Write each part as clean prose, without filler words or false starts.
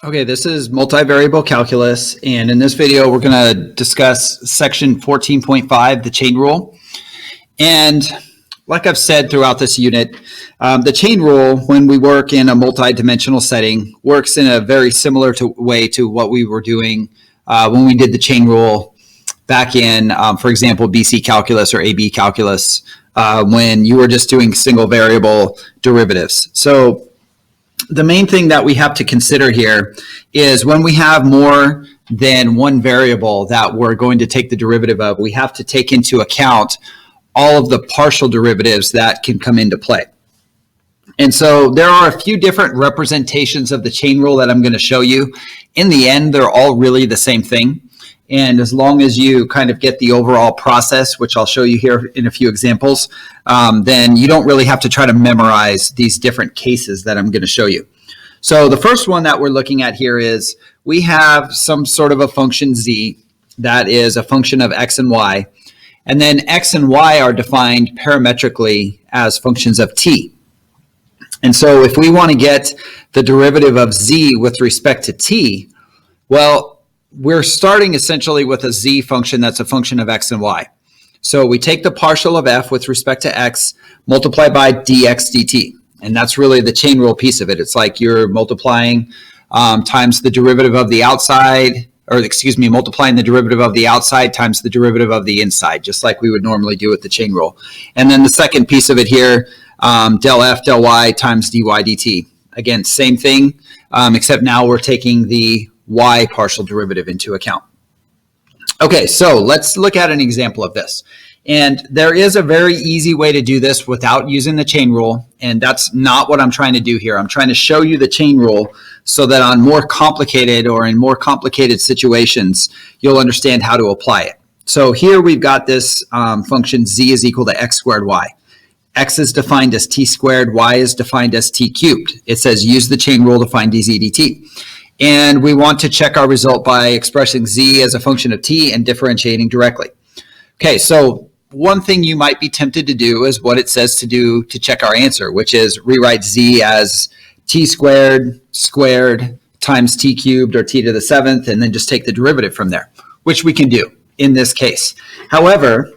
Okay, this is multivariable calculus, and in this video, we're going to discuss section 14.5, the chain rule. And like I've said throughout this unit, the chain rule, when we work in a multi-dimensional setting, works in a very similar way to what we were doing when we did the chain rule back in, for example, BC calculus or AB calculus, when you were just doing single variable derivatives. So the main thing that we have to consider here is when we have more than one variable that we're going to take the derivative of, we have to take into account all of the partial derivatives that can come into play. And so there are a few different representations of the chain rule that I'm going to show you. In the end, they're all really the same thing. And as long as you kind of get the overall process, which I'll show you here in a few examples, then you don't really have to try to memorize these different cases that I'm going to show you. So the first one that we're looking at here is we have some sort of a function z that is a function of x and y. And then x and y are defined parametrically as functions of t. And so if we want to get the derivative of z with respect to t, well, we're starting essentially with a z function that's a function of x and y. So we take the partial of f with respect to x, multiply by dx dt. And that's really the chain rule piece of it. It's like you're multiplying times the derivative of the outside, or excuse me, multiplying the derivative of the outside times the derivative of the inside, just like we would normally do with the chain rule. And then the second piece of it here, del f del y times dy dt. Again, same thing, except now we're taking the y partial derivative into account. Okay, so let's look at an example of this. And there is a very easy way to do this without using the chain rule, and that's not what I'm trying to do here. I'm trying to show you the chain rule so that on more complicated or in more complicated situations, you'll understand how to apply it. So here we've got this function z is equal to x squared y. X is defined as t squared, y is defined as t cubed. It says use the chain rule to find dz dt. And we want to check our result by expressing z as a function of t and differentiating directly. Okay, so one thing you might be tempted to do is what it says to do to check our answer, which is rewrite z as t squared times t cubed or t to the seventh, and then just take the derivative from there, which we can do in this case. However,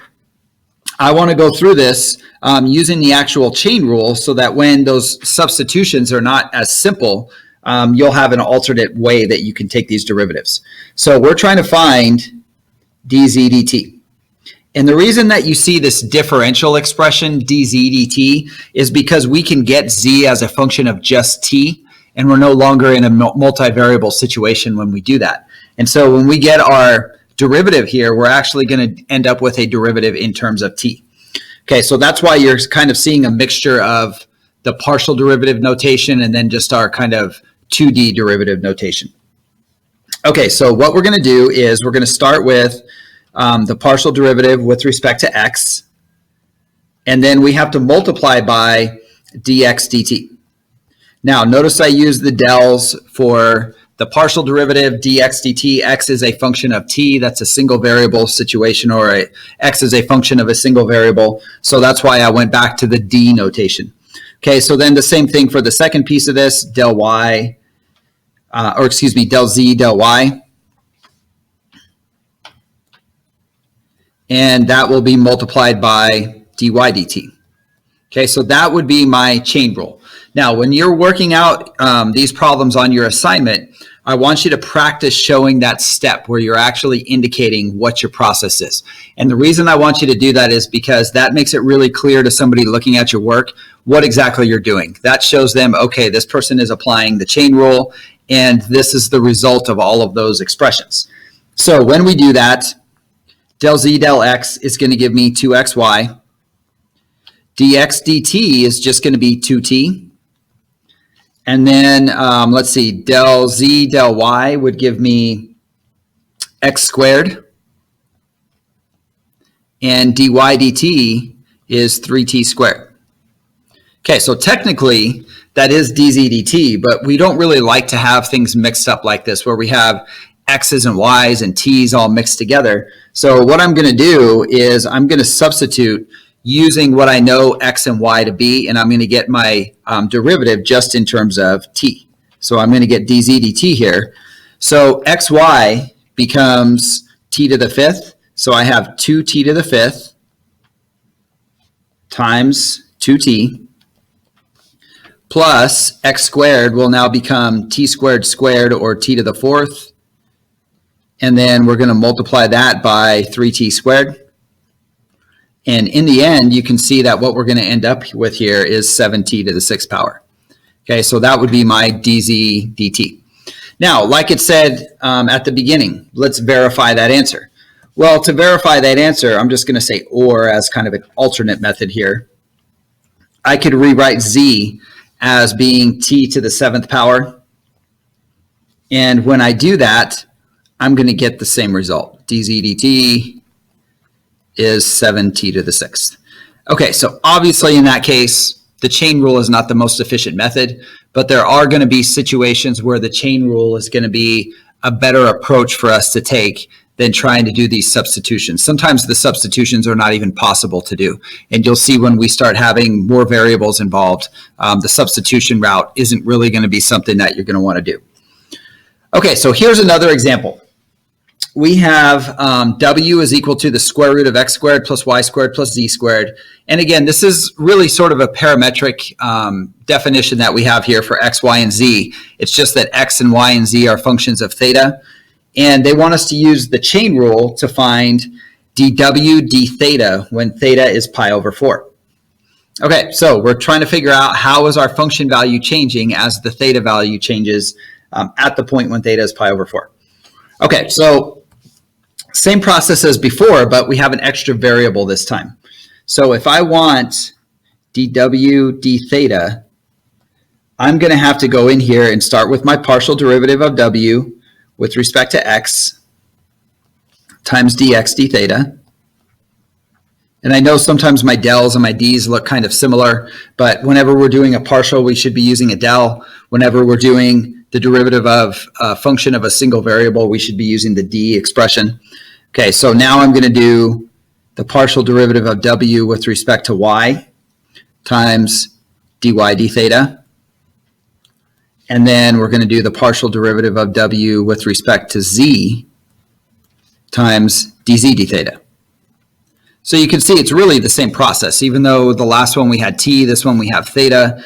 I want to go through this using the actual chain rule so that when those substitutions are not as simple, you'll have an alternate way that you can take these derivatives. So we're trying to find dz dt. And the reason that you see this differential expression dz dt is because we can get z as a function of just t, and we're no longer in a multivariable situation when we do that. And so when we get our derivative here, we're actually going to end up with a derivative in terms of t. Okay, so that's why you're kind of seeing a mixture of the partial derivative notation and then just our kind of 2D derivative notation. Okay, so what we're going to do is we're going to start with the partial derivative with respect to x, and then we have to multiply by dx dt. Now, notice I use the del's for the partial derivative dx dt. X is a function of t. That's a single variable situation, or x is a function of a single variable. So that's why I went back to the d notation. Okay, so then the same thing for the second piece of this, del y, del z, del y. And that will be multiplied by dy dt. Okay, so that would be my chain rule. Now, when you're working out these problems on your assignment, I want you to practice showing that step where you're actually indicating what your process is. And the reason I want you to do that is because that makes it really clear to somebody looking at your work what exactly you're doing. That shows them, okay, this person is applying the chain rule, and this is the result of all of those expressions. So when we do that, del z del x is going to give me 2xy. dx dt is just going to be 2t. And then, let's see, del z del y would give me x squared. And dy dt is 3t squared. Okay, so technically, that is dz dt, but we don't really like to have things mixed up like this, where we have x's and y's and t's all mixed together. So what I'm going to do is I'm going to substitute using what I know x and y to be, and I'm going to get my derivative just in terms of t. So I'm going to get dz dt here. So xy becomes t to the fifth. So I have 2t to the fifth times 2t plus x squared will now become t squared squared, or t to the fourth. And then we're going to multiply that by 3t squared. And in the end, you can see that what we're going to end up with here is 7t to the sixth power. Okay, so that would be my dz dt. Now, like it said at the beginning, let's verify that answer. Well, to verify that answer, I'm just going to say or as kind of an alternate method here. I could rewrite z as being t to the seventh power. And when I do that, I'm going to get the same result. dz dt is 7t to the sixth. Okay, so obviously in that case, the chain rule is not the most efficient method, but there are going to be situations where the chain rule is going to be a better approach for us to take than trying to do these substitutions. Sometimes the substitutions are not even possible to do. And you'll see when we start having more variables involved, the substitution route isn't really going to be something that you're going to want to do. Okay, so here's another example. We have w is equal to the square root of x squared plus y squared plus z squared. And again, this is really sort of a parametric definition that we have here for x, y, and z. It's just that x and y and z are functions of theta. And they want us to use the chain rule to find dw d theta when theta is pi over 4. Okay, so we're trying to figure out how is our function value changing as the theta value changes at the point when theta is pi over 4. Okay, so same process as before, but we have an extra variable this time. So if I want dw d theta, I'm going to have to go in here and start with my partial derivative of w with respect to x times dx d theta. And I know sometimes my del's and my d's look kind of similar, but whenever we're doing a partial, we should be using a del. Whenever we're doing the derivative of a function of a single variable, we should be using the d expression. Okay, so now I'm going to do the partial derivative of w with respect to y times dy d theta. And then we're going to do the partial derivative of w with respect to z times dz d theta. So you can see it's really the same process. Even though the last one we had t, this one we have theta.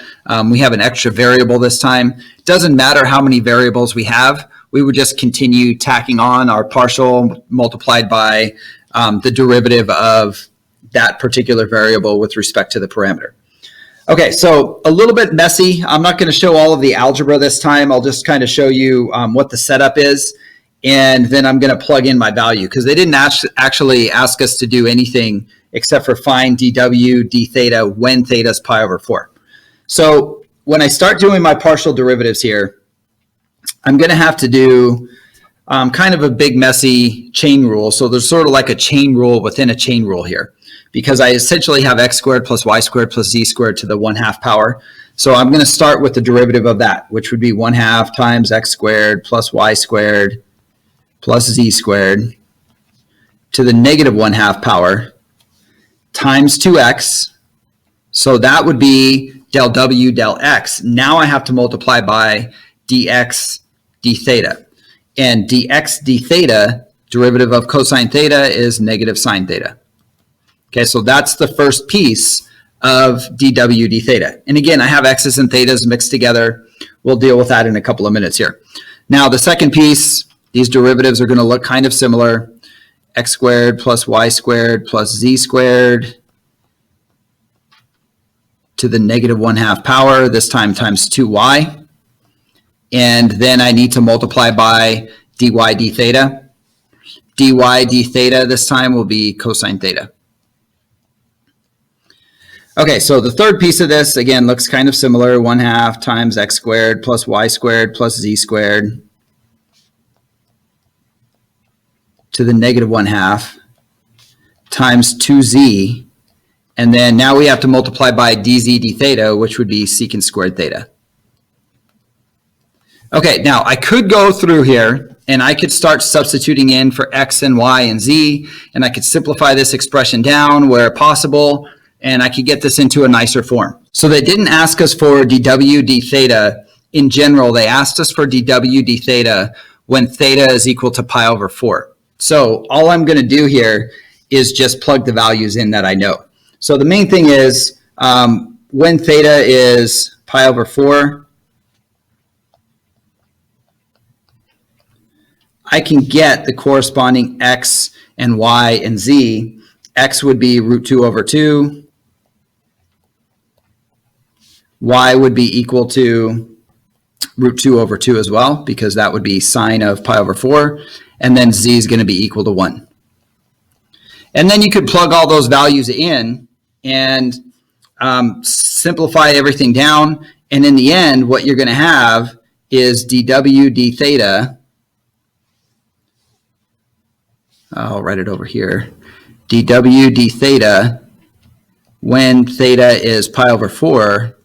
We have an extra variable this time. It doesn't matter how many variables we have. We would just continue tacking on our partial multiplied by the derivative of that particular variable with respect to the parameter. Okay, so a little bit messy. I'm not going to show all of the algebra this time. I'll just kind of show you what the setup is. And then I'm going to plug in my value because they didn't actually ask us to do anything except for find dw d theta when theta is pi over 4. So when I start doing my partial derivatives here, I'm going to have to do kind of a big messy chain rule. So there's sort of like a chain rule within a chain rule here because I essentially have x squared plus y squared plus z squared to the 1/2 power. So I'm going to start with the derivative of that, which would be 1/2 times x squared plus y squared plus z squared to the negative 1/2 power times 2x. So that would be del w del x. Now I have to multiply by dx d theta. And dx d theta, derivative of cosine theta, is negative sine theta. Okay, so that's the first piece of dw d theta. And again, I have x's and thetas mixed together. We'll deal with that in a couple of minutes here. Now the second piece, these derivatives are going to look kind of similar. X squared plus y squared plus z squared to the negative 1/2 power, this time times 2y. And then I need to multiply by dy d theta. Dy d theta this time will be cosine theta. Okay, so the third piece of this, again, looks kind of similar. 1/2 times x squared plus y squared plus z squared to the negative 1/2 times 2z. And then now we have to multiply by dz d theta, which would be secant squared theta. Okay, now I could go through here and I could start substituting in for x and y and z, and I could simplify this expression down where possible, and I could get this into a nicer form. So they didn't ask us for dw d theta in general, they asked us for dw d theta when theta is equal to pi over 4. So all I'm going to do here is just plug the values in that I know. So the main thing is when theta is pi over 4, I can get the corresponding x and y and z. X would be root 2 over 2. Y would be equal to root 2 over 2 as well, because that would be sine of pi over 4. And then z is going to be equal to 1. And then you could plug all those values in and simplify everything down. And in the end, what you're going to have is dw d theta. I'll write it over here. dw d theta when theta is pi over 4,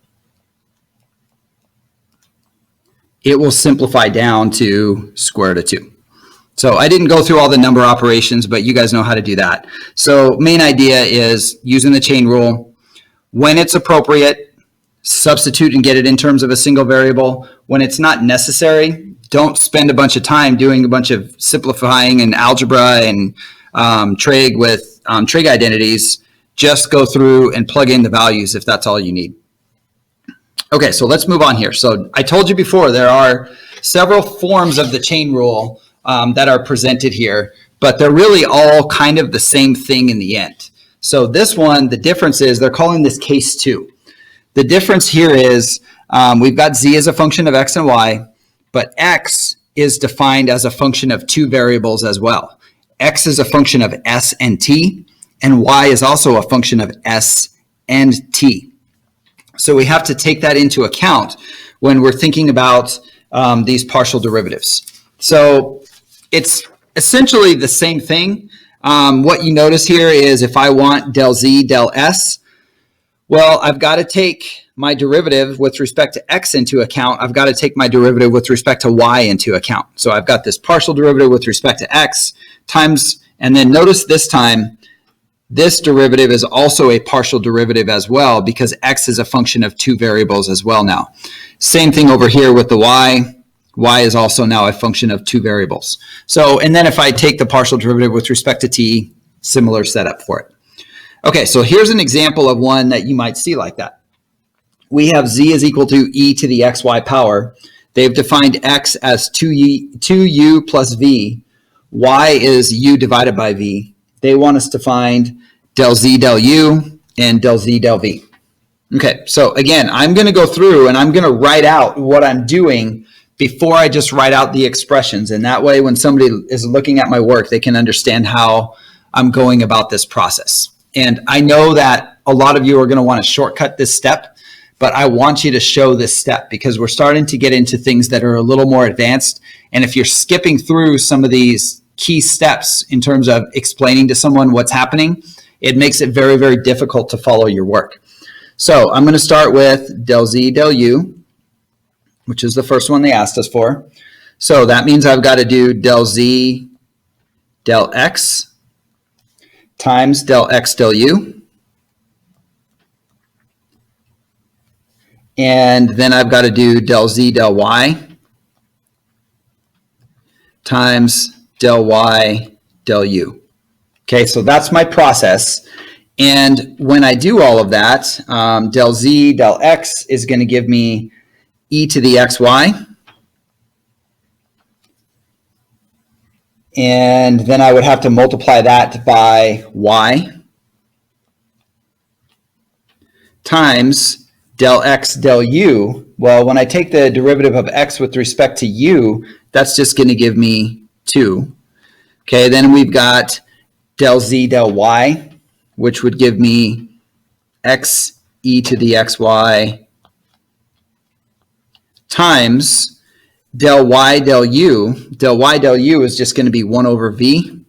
it will simplify down to square root of 2. So I didn't go through all the number operations, but you guys know how to do that. So main idea is using the chain rule. When it's appropriate, substitute and get it in terms of a single variable. When it's not necessary, don't spend a bunch of time doing a bunch of simplifying and algebra and trig with trig identities. Just go through and plug in the values if that's all you need. Okay, so let's move on here. So I told you before there are several forms of the chain rule that are presented here, but they're really all kind of the same thing in the end. So this one, the difference is they're calling this case 2. The difference here is we've got z as a function of x and y, but x is defined as a function of 2 variables as well. X is a function of s and t, and y is also a function of s and t. So we have to take that into account when we're thinking about these partial derivatives. So it's essentially the same thing. What you notice here is if I want del z, del s, well, I've got to take my derivative with respect to x into account. I've got to take my derivative with respect to y into account. So I've got this partial derivative with respect to x times, and then notice this time, this derivative is also a partial derivative as well because x is a function of 2 variables as well now. Same thing over here with the y. Y is also now a function of 2 variables. So, and then if I take the partial derivative with respect to t, similar setup for it. Okay, so here's an example of one that you might see like that. We have z is equal to e to the xy power. They've defined x as 2u plus v. Y is u divided by v. They want us to find del z del u and del z del v. Okay, so again, I'm going to go through and I'm going to write out what I'm doing before I just write out the expressions. And that way, when somebody is looking at my work, they can understand how I'm going about this process. And I know that a lot of you are going to want to shortcut this step, but I want you to show this step because we're starting to get into things that are a little more advanced. And if you're skipping through some of these key steps in terms of explaining to someone what's happening, it makes it very, very difficult to follow your work. So I'm going to start with del z del u, which is the first one they asked us for. So that means I've got to do del z del x times del x del u. And then I've got to do del z del y times del y del u. Okay, so that's my process. And when I do all of that, del z del x is going to give me e to the xy. And then I would have to multiply that by y times del x del u. Well, when I take the derivative of x with respect to u, that's just going to give me 2. Okay, then we've got del z del y, which would give me x e to the xy times del y del u. Del y del u is just going to be 1 over v.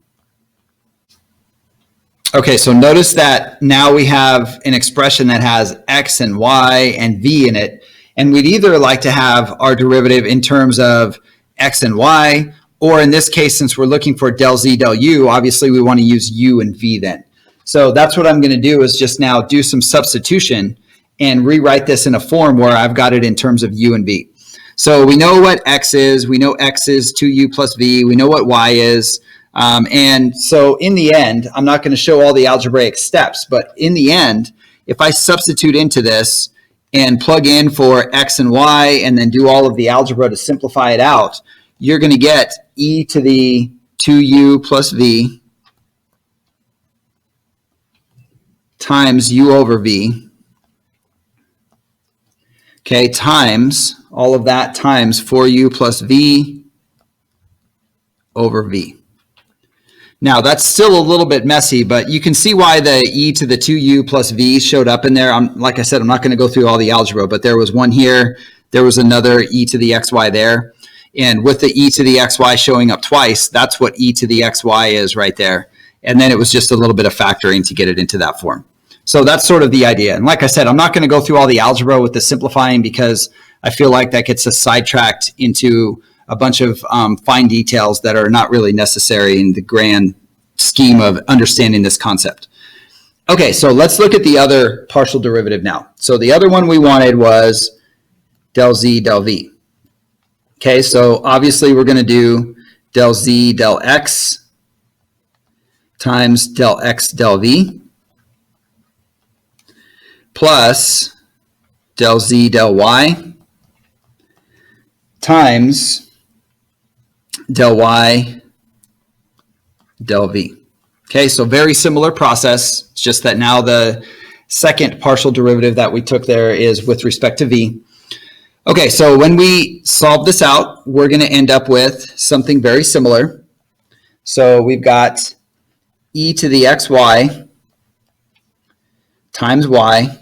Okay, so notice that now we have an expression that has x and y and v in it, and we'd either like to have our derivative in terms of x and y, or in this case, since we're looking for del z del u, obviously we want to use u and v then. So that's what I'm going to do is just now do some substitution and rewrite this in a form where I've got it in terms of u and v. So we know what x is. We know x is 2u plus v. We know what y is. And so in the end, I'm not going to show all the algebraic steps, but in the end, if I substitute into this and plug in for x and y and then do all of the algebra to simplify it out, you're going to get e to the 2u plus v times u over v, okay, times all of that times 4u plus v over v. Now, that's still a little bit messy, but you can see why the e to the 2u plus v showed up in there. Like I said, I'm not going to go through all the algebra, but there was one here. There was another e to the xy there. And with the e to the xy showing up twice, that's what e to the xy is right there. And then it was just a little bit of factoring to get it into that form. So that's sort of the idea. And like I said, I'm not going to go through all the algebra with the simplifying because I feel like that gets us sidetracked into a bunch of fine details that are not really necessary in the grand scheme of understanding this concept. Okay, so let's look at the other partial derivative now. So the other one we wanted was del z del v. Okay, so obviously we're going to do del z del x times del x del v plus del z del y times del y del v. Okay, so very similar process. It's just that now the second partial derivative that we took there is with respect to v. Okay, so when we solve this out, we're going to end up with something very similar. So we've got e to the xy times y.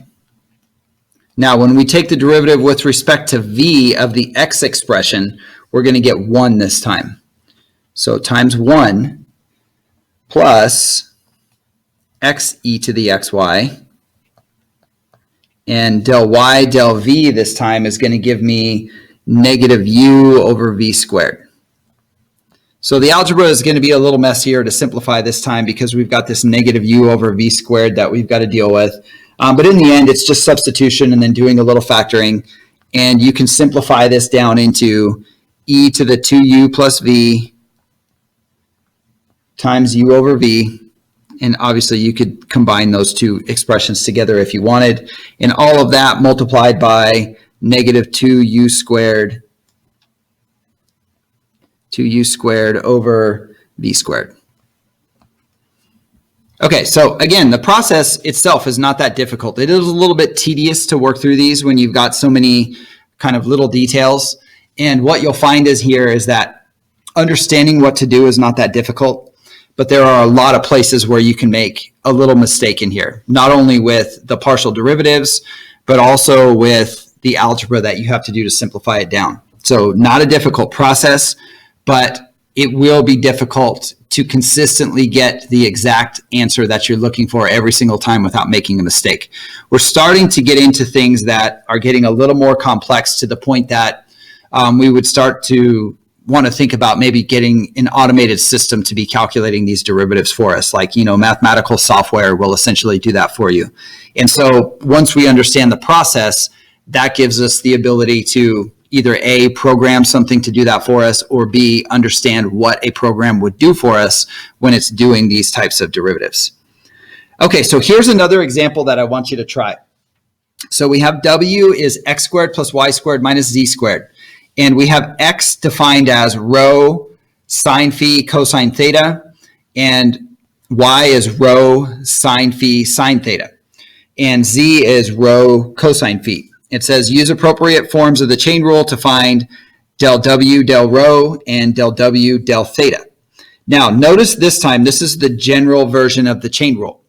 Now, when we take the derivative with respect to v of the x expression, we're going to get 1 this time. So times 1 plus x e to the xy. And del y del v this time is going to give me negative u over v squared. So the algebra is going to be a little messier to simplify this time because we've got this negative u over v squared that we've got to deal with. But in the end, it's just substitution and then doing a little factoring. And you can simplify this down into e to the 2u plus v times u over v. And obviously, you could combine those two expressions together if you wanted. And all of that multiplied by negative 2u squared over v squared. Okay, so again, the process itself is not that difficult. It is a little bit tedious to work through these when you've got so many kind of little details. And what you'll find is here is that understanding what to do is not that difficult, but there are a lot of places where you can make a little mistake in here, not only with the partial derivatives, but also with the algebra that you have to do to simplify it down. So not a difficult process, but it will be difficult to consistently get the exact answer that you're looking for every single time without making a mistake. We're starting to get into things that are getting a little more complex to the point that we would start to want to think about maybe getting an automated system to be calculating these derivatives for us. Like, mathematical software will essentially do that for you. And so once we understand the process, that gives us the ability to either A, program something to do that for us, or B, understand what a program would do for us when it's doing these types of derivatives. Okay, so here's another example that I want you to try. So we have W is x squared plus y squared minus z squared. And we have x defined as rho sine phi cosine theta, and y is rho sine phi sine theta, and z is rho cosine phi. It says use appropriate forms of the chain rule to find del W del rho and del W del theta. Now, notice this time, this is the general version of the chain rule.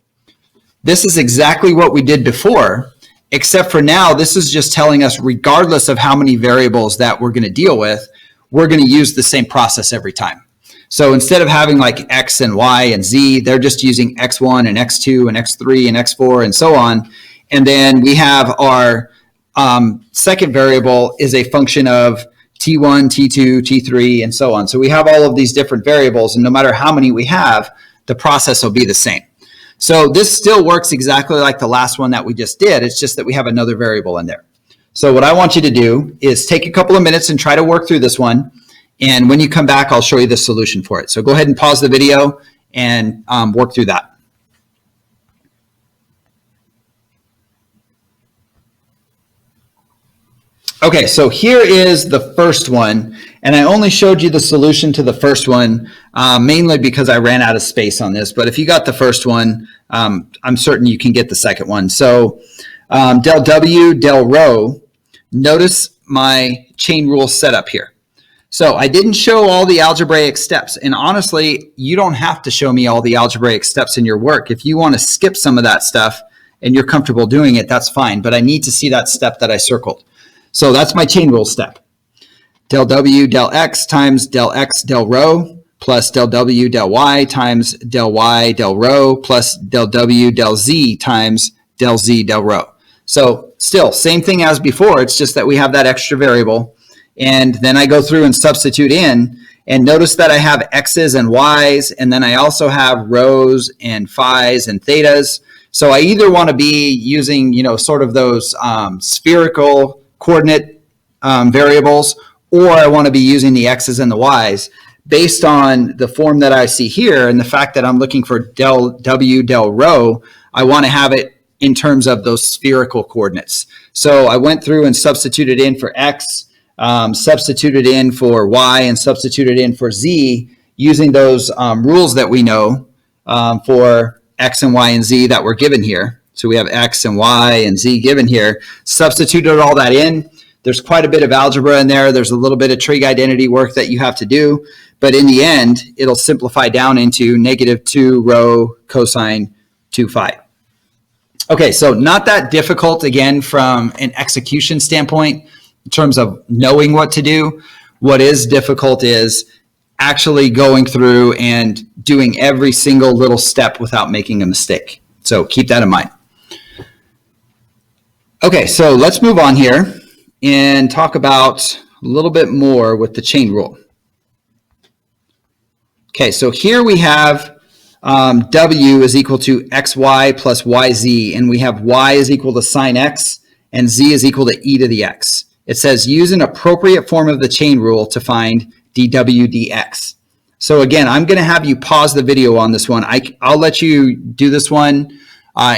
This is exactly what we did before, except for now, this is just telling us regardless of how many variables that we're going to deal with, we're going to use the same process every time. So instead of having like x and y and z, they're just using x1 and x2 and x3 and x4 and so on. And then we have our second variable is a function of t1, t2, t3, and so on. So we have all of these different variables, and no matter how many we have, the process will be the same. So this still works exactly like the last one that we just did. It's just that we have another variable in there. So what I want you to do is take a couple of minutes and try to work through this one. And when you come back, I'll show you the solution for it. So go ahead and pause the video and work through that. Okay, so here is the first one, and I only showed you the solution to the first one mainly because I ran out of space on this. But if you got the first one, I'm certain you can get the second one. So del W, del rho, notice my chain rule setup here. So I didn't show all the algebraic steps, and honestly, you don't have to show me all the algebraic steps in your work. If you want to skip some of that stuff and you're comfortable doing it, that's fine, but I need to see that step that I circled. So that's my chain rule step. Del W del X times del X del rho plus del W del Y times del Y del rho plus del W del Z times del Z del rho. So still, same thing as before, it's just that we have that extra variable. And then I go through and substitute in, and notice that I have X's and Y's, and then I also have rhos and phi's and thetas. So I either want to be using, sort of those spherical coordinate variables, or I want to be using the X's and the Y's based on the form that I see here and the fact that I'm looking for del W del rho. I want to have it in terms of those spherical coordinates. So I went through and substituted in for X, substituted in for Y, and substituted in for Z using those rules that we know for X and Y and Z that were given here. So we have X and Y and Z given here, substituted all that in. There's quite a bit of algebra in there. There's a little bit of trig identity work that you have to do. But in the end, it'll simplify down into -2 rho cosine 2 phi. Okay, so not that difficult, again, from an execution standpoint in terms of knowing what to do. What is difficult is actually going through and doing every single little step without making a mistake. So keep that in mind. Okay, so let's move on here and talk about a little bit more with the chain rule. Okay, so here we have W is equal to XY plus YZ, and we have Y is equal to sine X, and Z is equal to e to the X. It says use an appropriate form of the chain rule to find dW dx. So again, I'm going to have you pause the video on this one. I'll let you do this one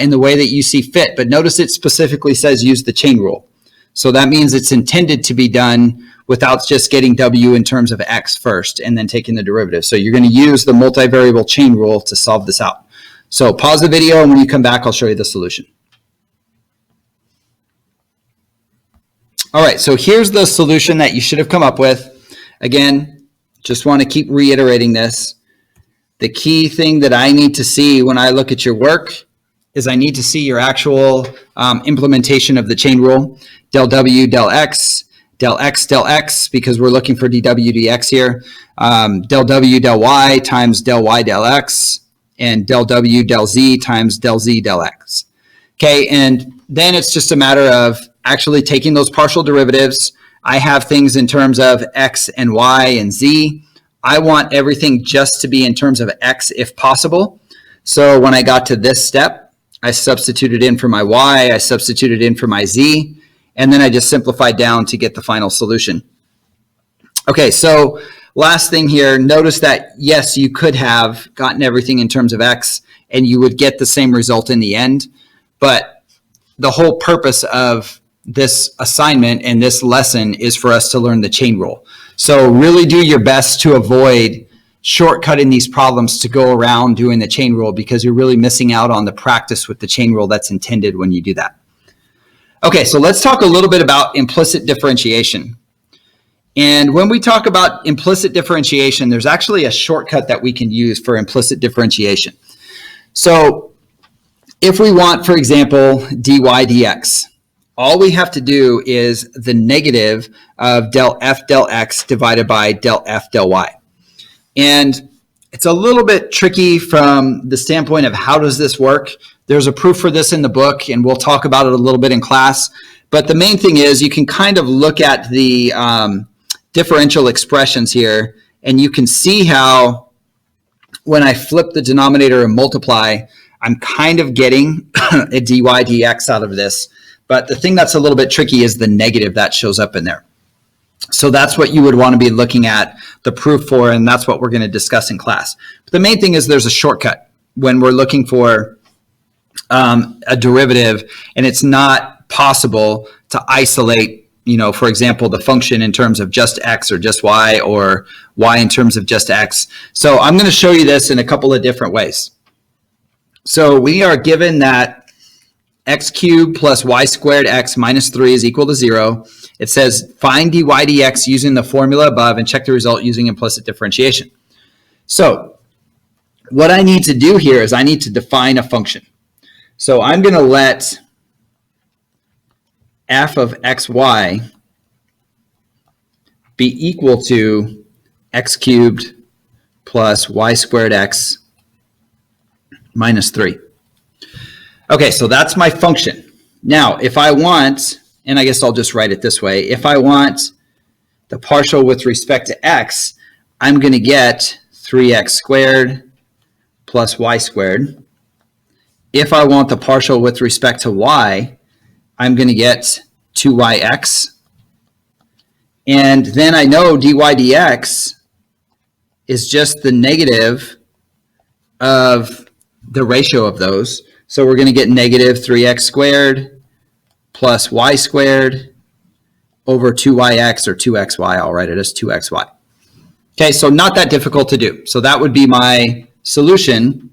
in the way that you see fit, but notice it specifically says use the chain rule. So that means it's intended to be done without just getting W in terms of X first and then taking the derivative. So you're going to use the multivariable chain rule to solve this out. So pause the video, and when you come back, I'll show you the solution. All right, so here's the solution that you should have come up with. Again, just want to keep reiterating this. The key thing that I need to see when I look at your work is I need to see your actual implementation of the chain rule. Del W, del X, del X, because we're looking for dW dx here. Del W, del Y times del Y, del X, and del W, del Z times del Z, del X. Okay, and then it's just a matter of actually taking those partial derivatives. I have things in terms of X and Y and Z. I want everything just to be in terms of X if possible. So when I got to this step, I substituted in for my Y, I substituted in for my Z, and then I just simplified down to get the final solution. Okay, so last thing here, notice that yes, you could have gotten everything in terms of X and you would get the same result in the end, but the whole purpose of this assignment and this lesson is for us to learn the chain rule. So really do your best to avoid shortcutting these problems to go around doing the chain rule, because you're really missing out on the practice with the chain rule that's intended when you do that. Okay, so let's talk a little bit about implicit differentiation. And when we talk about implicit differentiation, there's actually a shortcut that we can use for implicit differentiation. So if we want, for example, dy dx, all we have to do is the negative of del f del x divided by del f del y. And it's a little bit tricky from the standpoint of how does this work. There's a proof for this in the book, and we'll talk about it a little bit in class. But the main thing is you can kind of look at the differential expressions here, and you can see how when I flip the denominator and multiply, I'm kind of getting a dy dx out of this. But the thing that's a little bit tricky is the negative that shows up in there. So that's what you would want to be looking at the proof for, and that's what we're going to discuss in class. But the main thing is there's a shortcut when we're looking for a derivative, and it's not possible to isolate, for example, the function in terms of just x or just y, or y in terms of just x. So I'm going to show you this in a couple of different ways. So we are given that x cubed plus y squared x minus 3 is equal to 0. It says find dy dx using the formula above and check the result using implicit differentiation. So what I need to do here is I need to define a function. So I'm going to let f of xy be equal to x cubed plus y squared x minus 3. Okay, so that's my function. Now, if I want, and I guess I'll just write it this way, if I want the partial with respect to x, I'm going to get 3x squared plus y squared. If I want the partial with respect to y, I'm going to get 2yx. And then I know dy dx is just the negative of the ratio of those. So we're going to get negative 3x squared plus y squared over 2yx or 2xy. I'll write it as 2xy. Okay, so not that difficult to do. So that would be my solution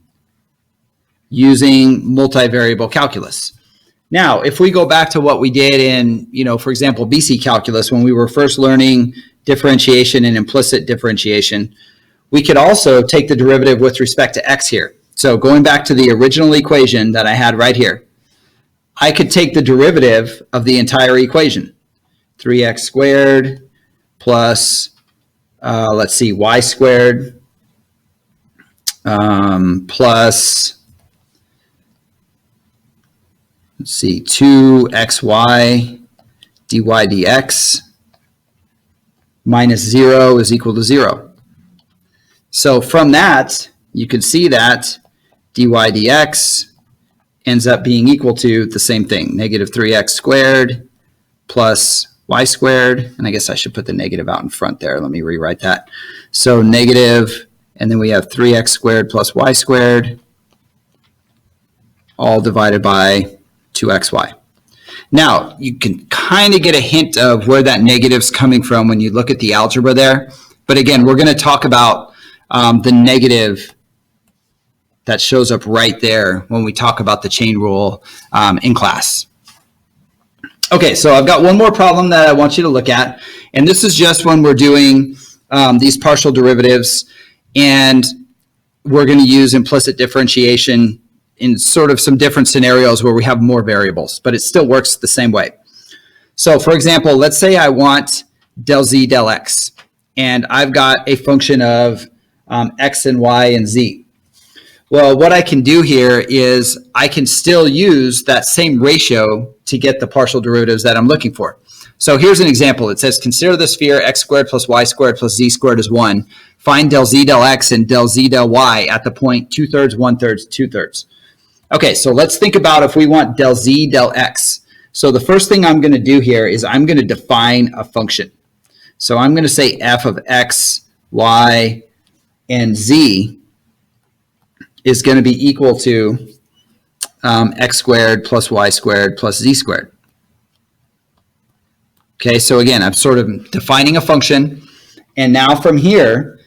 using multivariable calculus. Now, if we go back to what we did in, for example, BC calculus, when we were first learning differentiation and implicit differentiation, we could also take the derivative with respect to x here. So going back to the original equation that I had right here, I could take the derivative of the entire equation. 3x squared plus, let's see, y squared plus, let's see, 2xy dy dx minus 0 is equal to 0. So from that, you can see that dy dx ends up being equal to the same thing, negative 3x squared plus y squared, and I guess I should put the negative out in front there. Let me rewrite that. So negative, and then we have 3x squared plus y squared, all divided by 2xy. Now, you can kind of get a hint of where that negative's coming from when you look at the algebra there. But again, we're going to talk about the negative that shows up right there when we talk about the chain rule in class. Okay, so I've got one more problem that I want you to look at, and this is just when we're doing these partial derivatives, and we're going to use implicit differentiation in sort of some different scenarios where we have more variables, but it still works the same way. So for example, let's say I want del z del x, and I've got a function of x and y and z. Well, what I can do here is I can still use that same ratio to get the partial derivatives that I'm looking for. So here's an example. It says, consider the sphere x squared plus y squared plus z squared is 1. Find del z del x and del z del y at the point 2/3, 1/3, 2/3. Okay, so let's think about if we want del z del x. So the first thing I'm going to do here is I'm going to define a function. So I'm going to say f of x, y, and z is going to be equal to x squared plus y squared plus z squared. Okay, so again, I'm sort of defining a function. And now from here,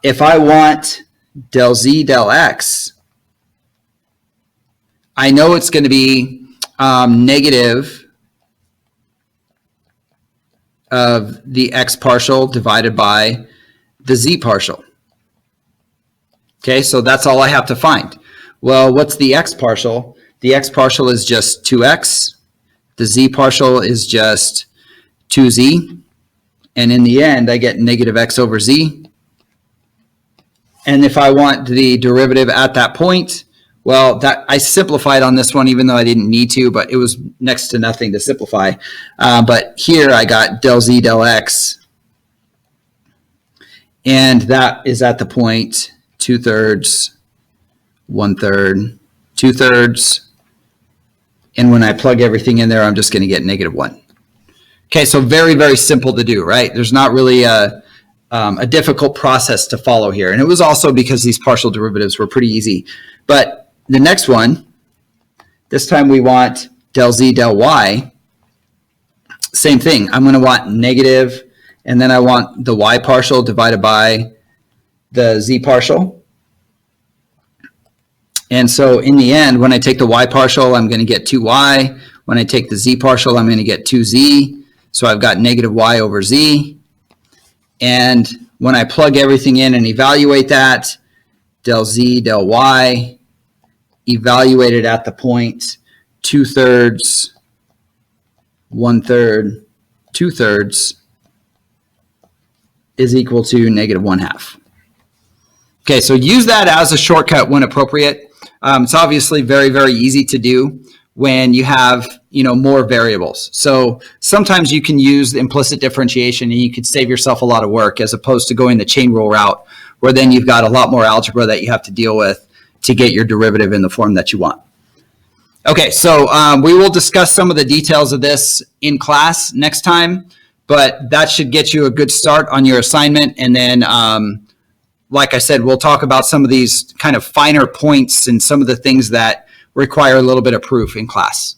if I want del z del x, I know it's going to be negative of the x partial divided by the z partial. Okay, so that's all I have to find. Well, what's the x partial? The x partial is just 2x. The z partial is just 2z. And in the end, I get negative x over z. And if I want the derivative at that point, well, that I simplified on this one, even though I didn't need to, but it was next to nothing to simplify. But here I got del z del x. And that is at the point 2/3, 1/3, 2/3, And when I plug everything in there, I'm just going to get -1. Okay, so very, very simple to do, right? There's not really a difficult process to follow here. And it was also because these partial derivatives were pretty easy. But the next one, this time we want del z del y. Same thing. I'm going to want negative, and then I want the y partial divided by the z partial. And so in the end, when I take the y partial, I'm going to get 2y. When I take the z partial, I'm going to get 2z. So I've got -y over z. And when I plug everything in and evaluate that, del z del y, evaluated at the point 2/3, 1/3, 2/3 is equal to -1/2. Okay, so use that as a shortcut when appropriate. It's obviously very, very easy to do when you have, more variables. So sometimes you can use the implicit differentiation and you could save yourself a lot of work as opposed to going the chain rule route, where then you've got a lot more algebra that you have to deal with to get your derivative in the form that you want. Okay, so we will discuss some of the details of this in class next time, but that should get you a good start on your assignment. And then, like I said, we'll talk about some of these kind of finer points and some of the things that require a little bit of proof in class.